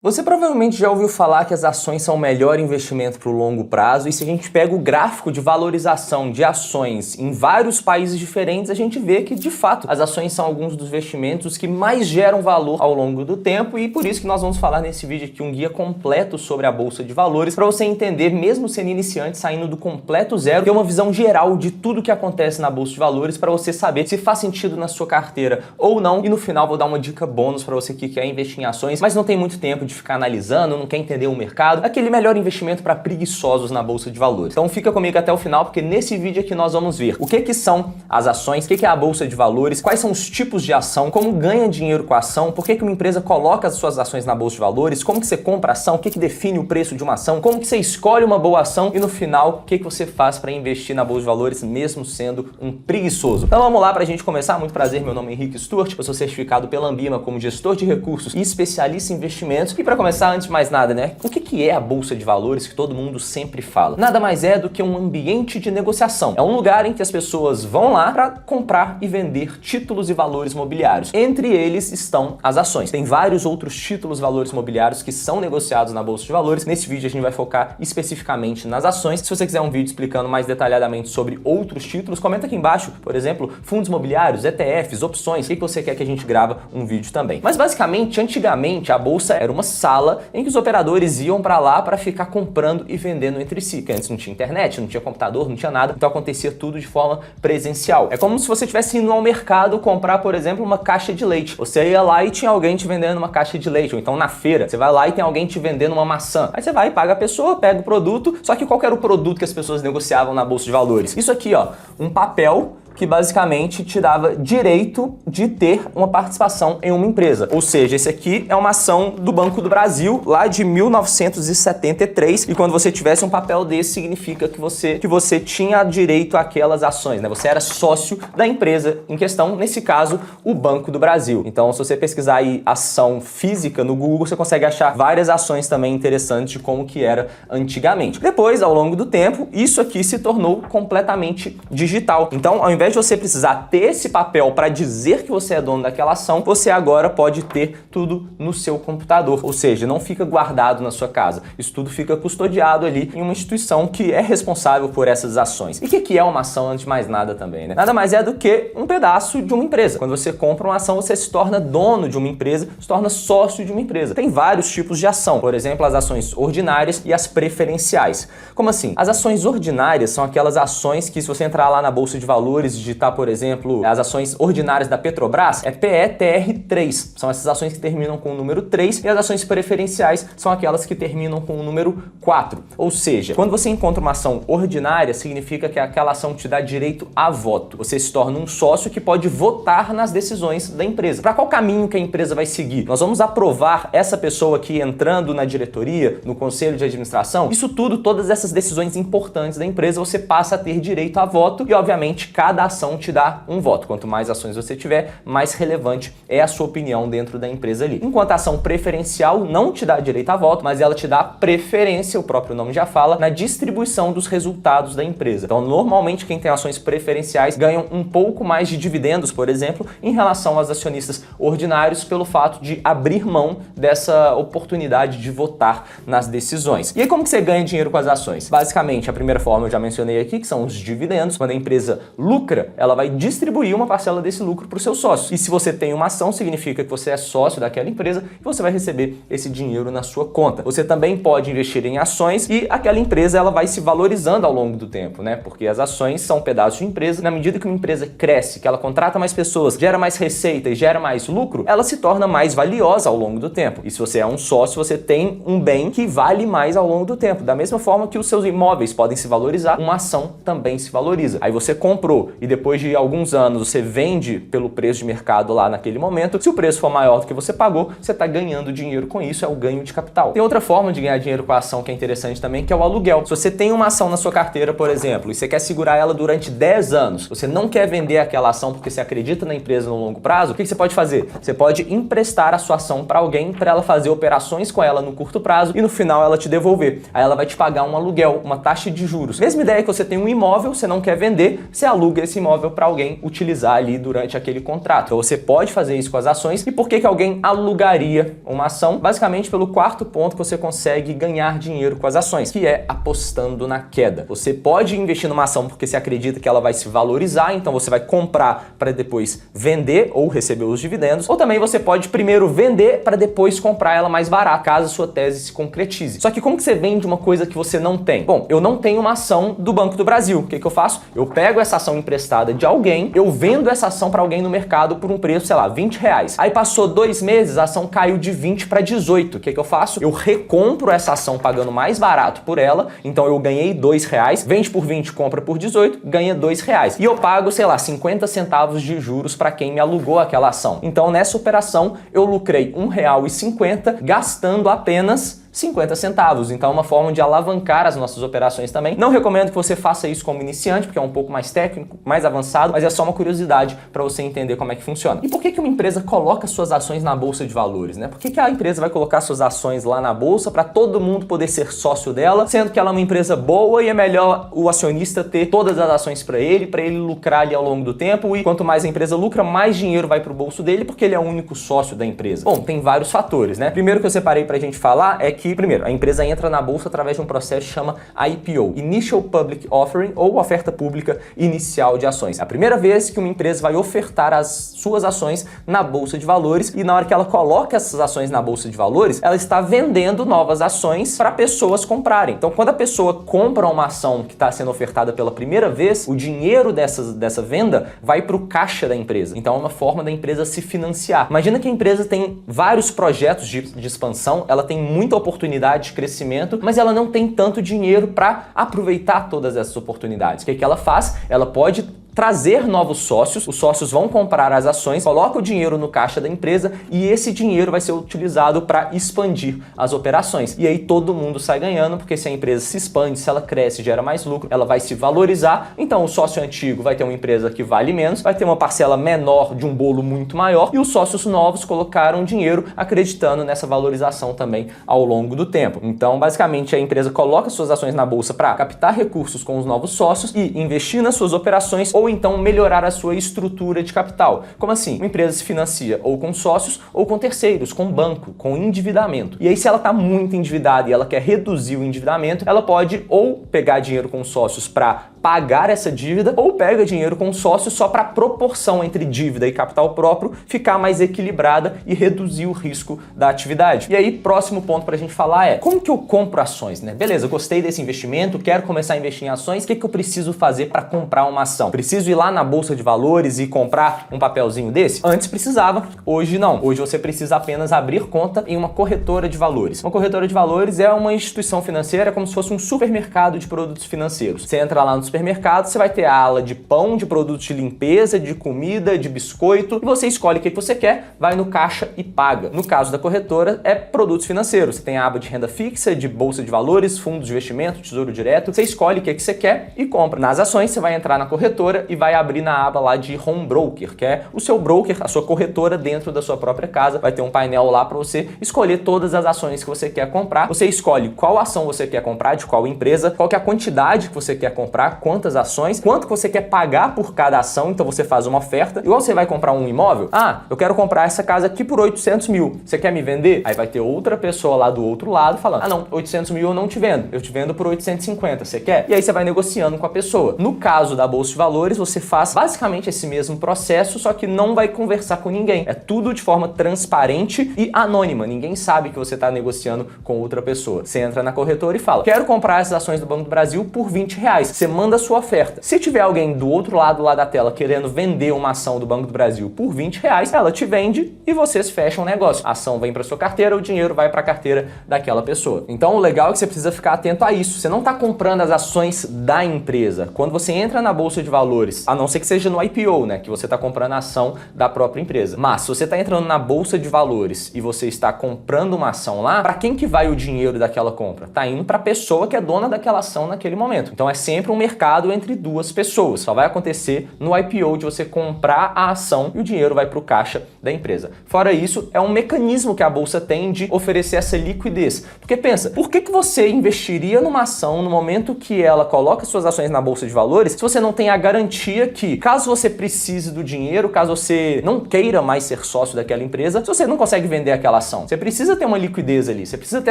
Você provavelmente já ouviu falar que as ações são o melhor investimento para o longo prazo, e se a gente pega o gráfico de valorização de ações em vários países diferentes, a gente vê que, de fato, as ações são alguns dos investimentos que mais geram valor ao longo do tempo, e por isso que nós vamos falar nesse vídeo aqui um guia completo sobre a Bolsa de Valores, para você entender, mesmo sendo iniciante, saindo do completo zero, ter uma visão geral de tudo que acontece na Bolsa de Valores, para você saber se faz sentido na sua carteira ou não, e no final vou dar uma dica bônus para você que quer investir em ações, mas não tem muito tempo de ficar analisando, não quer entender o mercado, aquele melhor investimento para preguiçosos na Bolsa de Valores. Então fica comigo até o final, porque nesse vídeo aqui nós vamos ver o que são as ações, o que é a Bolsa de Valores, quais são os tipos de ação, como ganha dinheiro com a ação, por que uma empresa coloca as suas ações na Bolsa de Valores, como que você compra a ação, o que define o preço de uma ação, como que você escolhe uma boa ação e no final, o que você faz para investir na Bolsa de Valores mesmo sendo um preguiçoso. Então vamos lá para a gente começar. Muito prazer, meu nome é Henrique Stuart, eu sou certificado pela Ambima como gestor de recursos e especialista em investimentos. E para começar, antes de mais nada, né? O que é a Bolsa de Valores que todo mundo sempre fala? Nada mais é do que um ambiente de negociação. É um lugar em que as pessoas vão lá para comprar e vender títulos e valores mobiliários. Entre eles estão as ações. Tem vários outros títulos e valores mobiliários que são negociados na Bolsa de Valores. Nesse vídeo a gente vai focar especificamente nas ações. Se você quiser um vídeo explicando mais detalhadamente sobre outros títulos, comenta aqui embaixo, por exemplo, fundos imobiliários, ETFs, opções, o que você quer que a gente grava um vídeo também. Mas basicamente, antigamente, a Bolsa era uma sala em que os operadores iam para lá para ficar comprando e vendendo entre si, que antes não tinha internet, não tinha computador, não tinha nada, então acontecia tudo de forma presencial. É como se você estivesse indo ao mercado comprar, por exemplo, uma caixa de leite. Você ia lá e tinha alguém te vendendo uma caixa de leite, ou então na feira, você vai lá e tem alguém te vendendo uma maçã. Aí você vai, paga a pessoa, pega o produto, só que qual era o produto que as pessoas negociavam na Bolsa de Valores? Isso aqui, ó, um papel que basicamente te dava direito de ter uma participação em uma empresa. Ou seja, esse aqui é uma ação do Banco do Brasil, lá de 1973, e quando você tivesse um papel desse, significa que você tinha direito àquelas ações, né? Você era sócio da empresa em questão, nesse caso, o Banco do Brasil. Então, se você pesquisar aí ação física no Google, você consegue achar várias ações também interessantes de como que era antigamente. Depois, ao longo do tempo, isso aqui se tornou completamente digital. Então, ao invés de você precisar ter esse papel para dizer que você é dono daquela ação, você agora pode ter tudo no seu computador. Ou seja, não fica guardado na sua casa. Isso tudo fica custodiado ali em uma instituição que é responsável por essas ações. E o que é uma ação, antes de mais nada também, né? Nada mais é do que um pedaço de uma empresa. Quando você compra uma ação, você se torna dono de uma empresa, se torna sócio de uma empresa. Tem vários tipos de ação. Por exemplo, as ações ordinárias e as preferenciais. Como assim? As ações ordinárias são aquelas ações que, se você entrar lá na Bolsa de Valores, digitar, por exemplo, as ações ordinárias da Petrobras, é PETR3. São essas ações que terminam com o número 3, e as ações preferenciais são aquelas que terminam com o número 4. Ou seja, quando você encontra uma ação ordinária, significa que aquela ação te dá direito a voto. Você se torna um sócio que pode votar nas decisões da empresa. Para qual caminho que a empresa vai seguir? Nós vamos aprovar essa pessoa aqui entrando na diretoria, no conselho de administração? Isso tudo, todas essas decisões importantes da empresa, você passa a ter direito a voto, e obviamente cada ação te dá um voto. Quanto mais ações você tiver, mais relevante é a sua opinião dentro da empresa ali. Enquanto a ação preferencial não te dá direito a voto, mas ela te dá preferência, o próprio nome já fala, na distribuição dos resultados da empresa. Então, normalmente, quem tem ações preferenciais ganham um pouco mais de dividendos, por exemplo, em relação aos acionistas ordinários, pelo fato de abrir mão dessa oportunidade de votar nas decisões. E aí, como que você ganha dinheiro com as ações? Basicamente, a primeira forma eu já mencionei aqui, que são os dividendos. Quando a empresa lucra, ela vai distribuir uma parcela desse lucro para os seus sócios. E se você tem uma ação, significa que você é sócio daquela empresa e você vai receber esse dinheiro na sua conta. Você também pode investir em ações e aquela empresa ela vai se valorizando ao longo do tempo, né? Porque as ações são pedaços de empresa. Na medida que uma empresa cresce, que ela contrata mais pessoas, gera mais receita e gera mais lucro, ela se torna mais valiosa ao longo do tempo. E se você é um sócio, você tem um bem que vale mais ao longo do tempo. Da mesma forma que os seus imóveis podem se valorizar, uma ação também se valoriza. Aí você comprou e depois de alguns anos você vende pelo preço de mercado lá naquele momento, se o preço for maior do que você pagou, você está ganhando dinheiro com isso, é o ganho de capital. Tem outra forma de ganhar dinheiro com a ação que é interessante também, que é o aluguel. Se você tem uma ação na sua carteira, por exemplo, e você quer segurar ela durante 10 anos, você não quer vender aquela ação porque você acredita na empresa no longo prazo, o que você pode fazer? Você pode emprestar a sua ação para alguém, para ela fazer operações com ela no curto prazo e no final ela te devolver. Aí ela vai te pagar um aluguel, uma taxa de juros. Mesma ideia que você tem um imóvel, você não quer vender, você aluga esse imóvel para alguém utilizar ali durante aquele contrato. Então você pode fazer isso com as ações. E por que alguém alugaria uma ação? Basicamente pelo quarto ponto que você consegue ganhar dinheiro com as ações, que é apostando na queda. Você pode investir numa ação porque você acredita que ela vai se valorizar, então você vai comprar para depois vender ou receber os dividendos, ou também você pode primeiro vender para depois comprar ela mais barata, caso a sua tese se concretize. Só que como que você vende uma coisa que você não tem? Bom, eu não tenho uma ação do Banco do Brasil. O que eu faço? Eu pego essa ação emprestada de alguém, eu vendo essa ação para alguém no mercado por um preço, sei lá, R$20. Aí passou 2 meses, a ação caiu de 20 para 18. O que eu faço? Eu recompro essa ação pagando mais barato por ela, então eu ganhei R$2, vende por 20, compra por 18, ganha R$2. E eu pago, sei lá, 50 centavos de juros para quem me alugou aquela ação. Então nessa operação eu lucrei R$1,50 gastando apenas 50 centavos. Então é uma forma de alavancar as nossas operações também. Não recomendo que você faça isso como iniciante, porque é um pouco mais técnico, mais avançado, mas é só uma curiosidade para você entender como é que funciona. E por que uma empresa coloca suas ações na bolsa de valores, né? Por que a empresa vai colocar suas ações lá na bolsa para todo mundo poder ser sócio dela, sendo que ela é uma empresa boa e é melhor o acionista ter todas as ações para ele lucrar ali ao longo do tempo, e quanto mais a empresa lucra, mais dinheiro vai para o bolso dele, porque ele é o único sócio da empresa. Bom, tem vários fatores, né? Primeiro que eu separei para a gente falar é que, primeiro, a empresa entra na bolsa através de um processo que chama IPO, Initial Public Offering, ou oferta pública inicial de ações. É a primeira vez que uma empresa vai ofertar as suas ações na bolsa de valores, e na hora que ela coloca essas ações na bolsa de valores, ela está vendendo novas ações para pessoas comprarem. Então, quando a pessoa compra uma ação que está sendo ofertada pela primeira vez, o dinheiro dessa venda vai para o caixa da empresa. Então, é uma forma da empresa se financiar. Imagina que a empresa tem vários projetos de expansão, ela tem muita oportunidade de crescimento, mas ela não tem tanto dinheiro para aproveitar todas essas oportunidades. O que ela faz? Ela pode trazer novos sócios, os sócios vão comprar as ações, coloca o dinheiro no caixa da empresa e esse dinheiro vai ser utilizado para expandir as operações. E aí todo mundo sai ganhando, porque se a empresa se expande, se ela cresce, gera mais lucro, ela vai se valorizar. Então o sócio antigo vai ter uma empresa que vale menos, vai ter uma parcela menor de um bolo muito maior, e os sócios novos colocaram dinheiro acreditando nessa valorização também ao longo do tempo. Então basicamente a empresa coloca suas ações na bolsa para captar recursos com os novos sócios e investir nas suas operações, ou então melhorar a sua estrutura de capital. Como assim? Uma empresa se financia ou com sócios ou com terceiros, com banco, com endividamento. E aí, se ela está muito endividada e ela quer reduzir o endividamento, ela pode ou pegar dinheiro com sócios para pagar essa dívida, ou pega dinheiro com sócios só para a proporção entre dívida e capital próprio ficar mais equilibrada e reduzir o risco da atividade. E aí, próximo ponto para a gente falar é: como que eu compro ações, né? Beleza, gostei desse investimento, quero começar a investir em ações, o que eu preciso fazer para comprar uma ação? Preciso ir lá na bolsa de valores e comprar um papelzinho desse? Antes precisava, hoje não. Hoje você precisa apenas abrir conta em uma corretora de valores. Uma corretora de valores é uma instituição financeira, como se fosse um supermercado de produtos financeiros. Você entra lá no supermercado, você vai ter a ala de pão, de produtos de limpeza, de comida, de biscoito, e você escolhe o que você quer, vai no caixa e paga. No caso da corretora, é produtos financeiros. Você tem a aba de renda fixa, de bolsa de valores, fundos de investimento, tesouro direto. Você escolhe o que você quer e compra. Nas ações, você vai entrar na corretora e vai abrir na aba lá de Home Broker, que é o seu broker, a sua corretora dentro da sua própria casa. Vai ter um painel lá para você escolher todas as ações que você quer comprar. Você escolhe qual ação você quer comprar, de qual empresa, qual que é a quantidade que você quer comprar, quantas ações, quanto que você quer pagar por cada ação. Então você faz uma oferta. Igual você vai comprar um imóvel, eu quero comprar essa casa aqui por 800 mil, você quer me vender? Aí vai ter outra pessoa lá do outro lado falando: não, 800 mil eu não te vendo, eu te vendo por 850, você quer? E aí você vai negociando com a pessoa. No caso da bolsa de valores, você faz basicamente esse mesmo processo, só que não vai conversar com ninguém. É tudo de forma transparente e anônima. Ninguém sabe que você está negociando com outra pessoa. Você entra na corretora e fala: quero comprar essas ações do Banco do Brasil por R$20. Você manda a sua oferta. Se tiver alguém do outro lado lá da tela querendo vender uma ação do Banco do Brasil por R$20, ela te vende e vocês fecham o negócio. A ação vem para sua carteira, o dinheiro vai para a carteira daquela pessoa. Então o legal é que você precisa ficar atento a isso. Você não está comprando as ações da empresa. Quando você entra na bolsa de valores, a não ser que seja no IPO, né, que você está comprando a ação da própria empresa. Mas se você está entrando na bolsa de valores e você está comprando uma ação lá, para quem que vai o dinheiro daquela compra? Tá indo para a pessoa que é dona daquela ação naquele momento. Então é sempre um mercado entre duas pessoas. Só vai acontecer no IPO de você comprar a ação e o dinheiro vai para o caixa da empresa. Fora isso, é um mecanismo que a bolsa tem de oferecer essa liquidez. Porque pensa, por que você investiria numa ação no momento que ela coloca suas ações na bolsa de valores se você não tem a garantia garantia que, caso você precise do dinheiro, caso você não queira mais ser sócio daquela empresa, se você não consegue vender aquela ação, você precisa ter uma liquidez ali, você precisa ter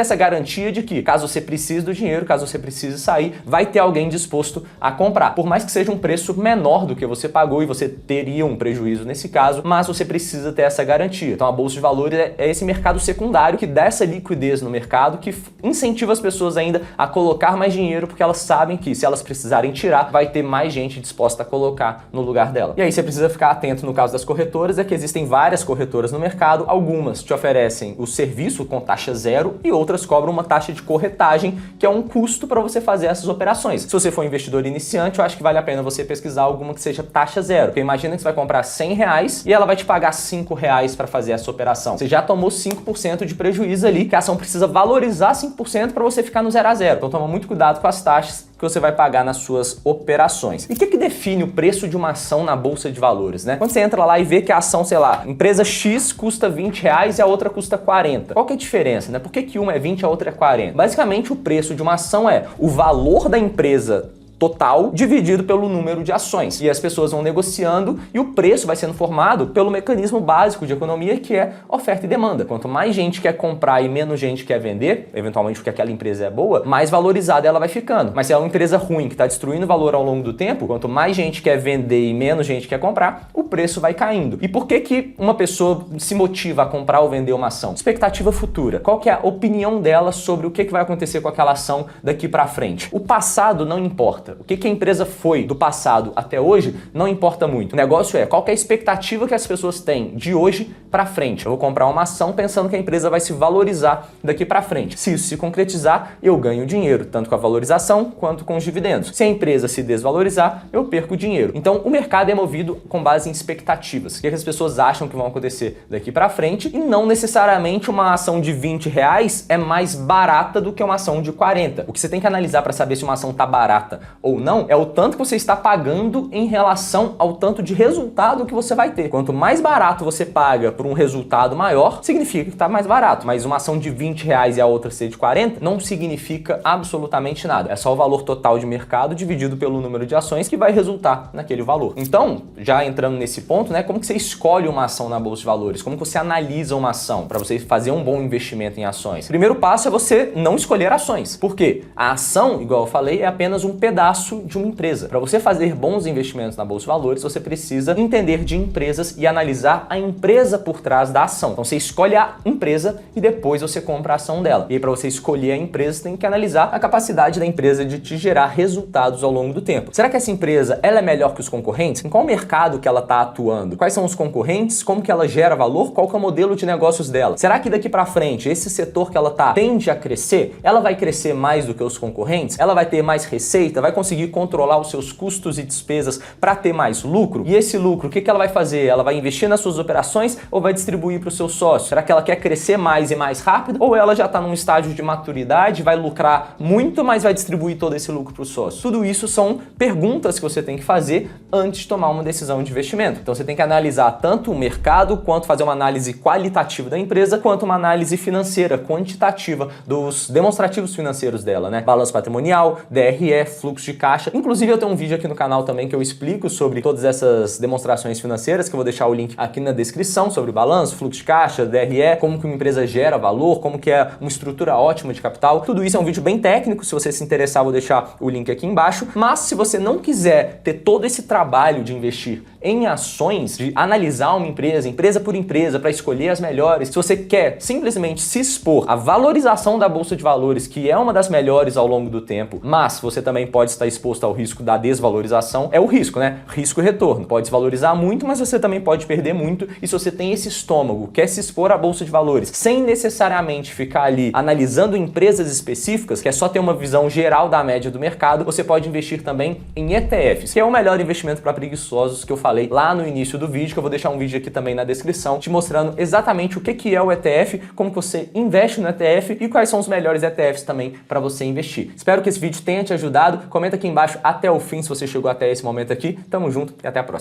essa garantia de que, caso você precise do dinheiro, caso você precise sair, vai ter alguém disposto a comprar. Por mais que seja um preço menor do que você pagou e você teria um prejuízo nesse caso, mas você precisa ter essa garantia. Então a bolsa de valores é esse mercado secundário que dá essa liquidez no mercado, que incentiva as pessoas ainda a colocar mais dinheiro, porque elas sabem que se elas precisarem tirar, vai ter mais gente disposta a colocar no lugar dela. E aí você precisa ficar atento no caso das corretoras, é que existem várias corretoras no mercado, algumas te oferecem o serviço com taxa zero e outras cobram uma taxa de corretagem, que é um custo para você fazer essas operações. Se você for investidor iniciante, eu acho que vale a pena você pesquisar alguma que seja taxa zero, porque imagina que você vai comprar R$100 e ela vai te pagar R$5 para fazer essa operação. Você já tomou 5% de prejuízo ali, que a ação precisa valorizar 5% para você ficar no 0 a 0. Então toma muito cuidado com as taxas que você vai pagar nas suas operações. E o que define o preço de uma ação na bolsa de valores, né? Quando você entra lá e vê que a ação, sei lá, empresa X custa R$20 e a outra custa 40. Qual que é a diferença, né? Por que uma é 20 e a outra é 40? Basicamente, o preço de uma ação é o valor da empresa total dividido pelo número de ações. E as pessoas vão negociando e o preço vai sendo formado pelo mecanismo básico de economia, que é oferta e demanda. Quanto mais gente quer comprar e menos gente quer vender, eventualmente porque aquela empresa é boa, mais valorizada ela vai ficando. Mas se é uma empresa ruim que está destruindo valor ao longo do tempo, quanto mais gente quer vender e menos gente quer comprar, o preço vai caindo. E por que uma pessoa se motiva a comprar ou vender uma ação? Expectativa futura. Qual que é a opinião dela sobre o que vai acontecer com aquela ação daqui para frente? O passado não importa. O que a empresa foi do passado até hoje não importa muito. O negócio é qual que é a expectativa que as pessoas têm de hoje para frente. Eu vou comprar uma ação pensando que a empresa vai se valorizar daqui para frente. Se isso se concretizar, eu ganho dinheiro, tanto com a valorização quanto com os dividendos. Se a empresa se desvalorizar, eu perco dinheiro. Então, o mercado é movido com base em expectativas. O que as pessoas acham que vão acontecer daqui para frente, e não necessariamente uma ação de R$20 é mais barata do que uma ação de 40. O que você tem que analisar para saber se uma ação tá barata ou não é o tanto que você está pagando em relação ao tanto de resultado que você vai ter. Quanto mais barato você paga por um resultado maior, significa que está mais barato. Mas uma ação de R$20 e a outra ser de 40 não significa absolutamente nada. É só o valor total de mercado dividido pelo número de ações que vai resultar naquele valor. Então, já entrando nesse ponto, né, como que você escolhe uma ação na bolsa de valores? Como que você analisa uma ação para você fazer um bom investimento em ações? Primeiro passo é você não escolher ações. Por quê? A ação, igual eu falei, é apenas um pedaço de uma empresa. Para você fazer bons investimentos na bolsa de valores, você precisa entender de empresas e analisar a empresa por trás da ação. Então você escolhe a empresa e depois você compra a ação dela. E aí, para você escolher a empresa, você tem que analisar a capacidade da empresa de te gerar resultados ao longo do tempo. Será que essa empresa ela é melhor que os concorrentes? Em qual mercado que ela está atuando? Quais são os concorrentes? Como que ela gera valor? Qual que é o modelo de negócios dela? Será que daqui para frente esse setor que ela está tende a crescer? Ela vai crescer mais do que os concorrentes? Ela vai ter mais receita? Vai conseguir controlar os seus custos e despesas para ter mais lucro? E esse lucro, o que ela vai fazer? Ela vai investir nas suas operações ou vai distribuir para o seu sócio? Será que ela quer crescer mais e mais rápido? Ou ela já está num estágio de maturidade, vai lucrar muito, mas vai distribuir todo esse lucro para o sócio? Tudo isso são perguntas que você tem que fazer antes de tomar uma decisão de investimento. Então você tem que analisar tanto o mercado, quanto fazer uma análise qualitativa da empresa, quanto uma análise financeira, quantitativa dos demonstrativos financeiros dela, né? Balanço patrimonial, DRE, fluxo de caixa. Inclusive eu tenho um vídeo aqui no canal também que eu explico sobre todas essas demonstrações financeiras, que eu vou deixar o link aqui na descrição, sobre balanço, fluxo de caixa, DRE, como que uma empresa gera valor, como que é uma estrutura ótima de capital. Tudo isso é um vídeo bem técnico, se você se interessar, eu vou deixar o link aqui embaixo. Mas se você não quiser ter todo esse trabalho de investir em ações, de analisar uma empresa, empresa por empresa, para escolher as melhores, se você quer simplesmente se expor à valorização da bolsa de valores, que é uma das melhores ao longo do tempo, mas você também pode estar exposto ao risco da desvalorização, é o risco, né? Risco e retorno. Pode se valorizar muito, mas você também pode perder muito. E se você tem esse estômago, quer se expor à bolsa de valores, sem necessariamente ficar ali analisando empresas específicas, que é só ter uma visão geral da média do mercado, você pode investir também em ETFs, que é o melhor investimento para preguiçosos que eu falei lá no início do vídeo, que eu vou deixar um vídeo aqui também na descrição, te mostrando exatamente o que é o ETF, como que você investe no ETF e quais são os melhores ETFs também para você investir. Espero que esse vídeo tenha te ajudado. Comenta aqui embaixo até o fim se você chegou até esse momento aqui. Tamo junto e até a próxima.